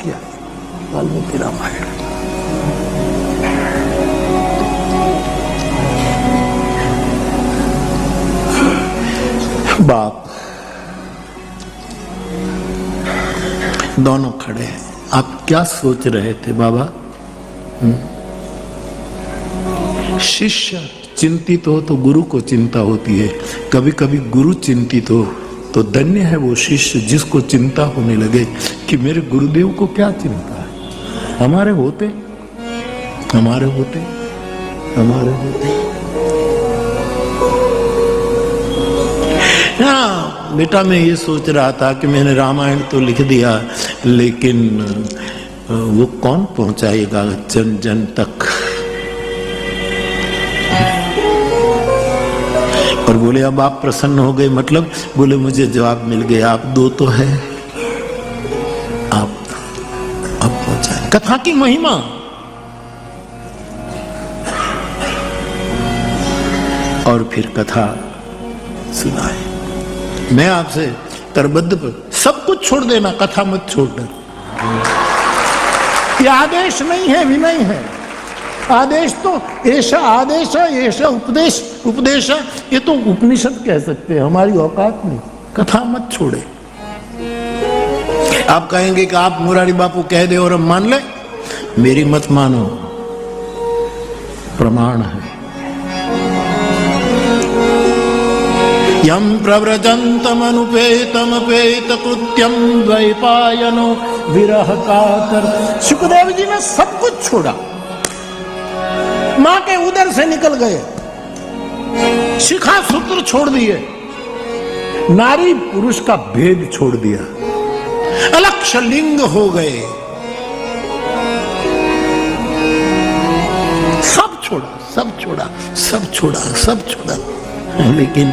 किया वाल्मीकि रामायण। बाप दोनों खड़े हैं। आप क्या सोच रहे थे बाबा? शिष्य चिंतित हो तो गुरु को चिंता होती है, कभी कभी गुरु चिंतित हो तो धन्य है वो शिष्य जिसको चिंता होने लगे कि मेरे गुरुदेव को क्या चिंता है। हमारे होते हाँ बेटा, मैं ये सोच रहा था कि मैंने रामायण तो लिख दिया, लेकिन वो कौन पहुंचाएगा जन जन तक। और बोले अब आप प्रसन्न हो गए, मतलब बोले मुझे जवाब मिल गया, आप दो तो है, आप अब पहुंचाए। कथा की महिमा, और फिर कथा सुनाए। मैं आपसे करबद्ध पर सब कुछ छोड़ देना, कथा मत छोड़ना। ये आदेश नहीं है, विनय है। आदेश तो ऐसा आदेश है, ऐसा उपदेश उपदेश है, ये तो उपनिषद कह सकते हैं, हमारी औकात नहीं। कथा मत छोड़े। आप कहेंगे कि आप मुरारी बापू कह दे और हम मान ले, मेरी मत मानो, प्रमाण है। यम प्रव्रजंतम अनुपेतम पेत कृत्यम द्वैपायनो विरह कातर। सुखदेव जी ने सब कुछ छोड़ा, मां के उदर से निकल गए, शिखा सूत्र छोड़ दिए, नारी पुरुष का भेद छोड़ दिया, अलक्ष्य लिंग हो गए, सब छोड़ा। लेकिन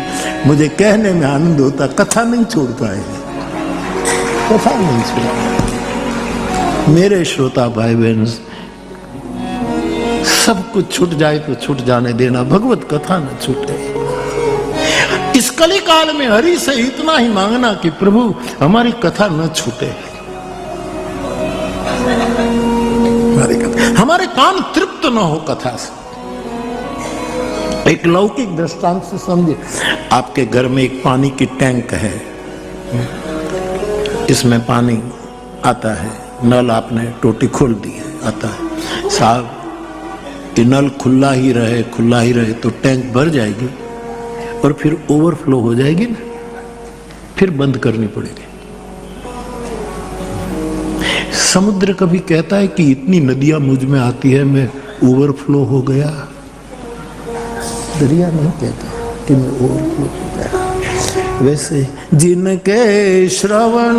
मुझे कहने में आनंद होता, कथा नहीं छोड़ पाए, कथा नहीं छोड़। मेरे श्रोता भाई बहन, सब कुछ छूट जाए तो छूट जाने देना, भगवत कथा न छूटे। इस कली काल में हरि से इतना ही मांगना कि प्रभु हमारी कथा न छूटे, हमारे कान तृप्त न हो कथा से। एक लौकिक दृष्टांत से समझे, आपके घर में एक पानी की टैंक है, इसमें पानी आता है, नल आपने टोटी खोल दी है, आता है। साहब कि नल खुला ही रहे तो टैंक भर जाएगी और फिर ओवरफ्लो हो जाएगी ना, फिर बंद करनी पड़ेगी। समुद्र कभी कहता है कि इतनी नदियां मुझ में आती है, मैं ओवरफ्लो हो गया। दरिया नहीं कहता कि मैं ओवरफ्लो हो गया। वैसे जिनके श्रवण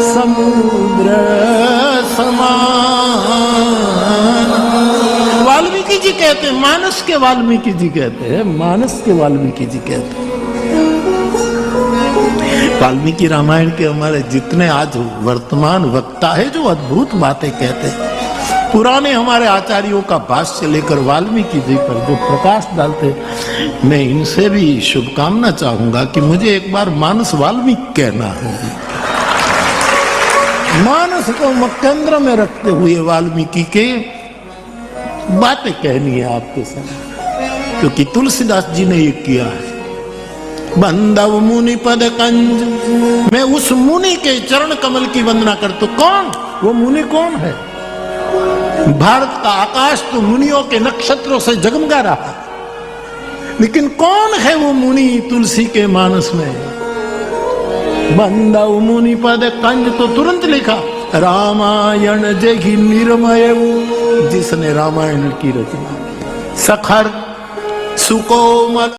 समुद्र समान, वाल्मीकि जी कहते हैं, मानस के वाल्मीकि जी कहते हैं, मानस के वाल्मीकि जी कहते हैं। वाल्मीकि रामायण के हमारे जितने आज वर्तमान वक्ता है जो अद्भुत बातें कहते हैं, पुराने हमारे आचार्यों का भाष्य लेकर वाल्मीकि जी पर जो प्रकाश डालते, मैं इनसे भी शुभकामना चाहूंगा कि मुझे एक बार मानस वाल्मीकि कहना है। मानस को केंद्र में रखते हुए वाल्मीकि के बातें कहनी है आपके साथ, क्योंकि तुलसीदास जी ने ये किया है। बंदव मुनि पद कंज, मैं उस मुनि के चरण कमल की वंदना करता हूं। कौन वो मुनि? कौन है? भारत का आकाश तो मुनियों के नक्षत्रों से जगमगा रहा, लेकिन कौन है वो मुनि तुलसी के मानस में? बंदव मुनि पद कंज तो तुरंत लिखा रामायण जहि निर्मय, जिसने रामायण की रचना, सखर सुकोमल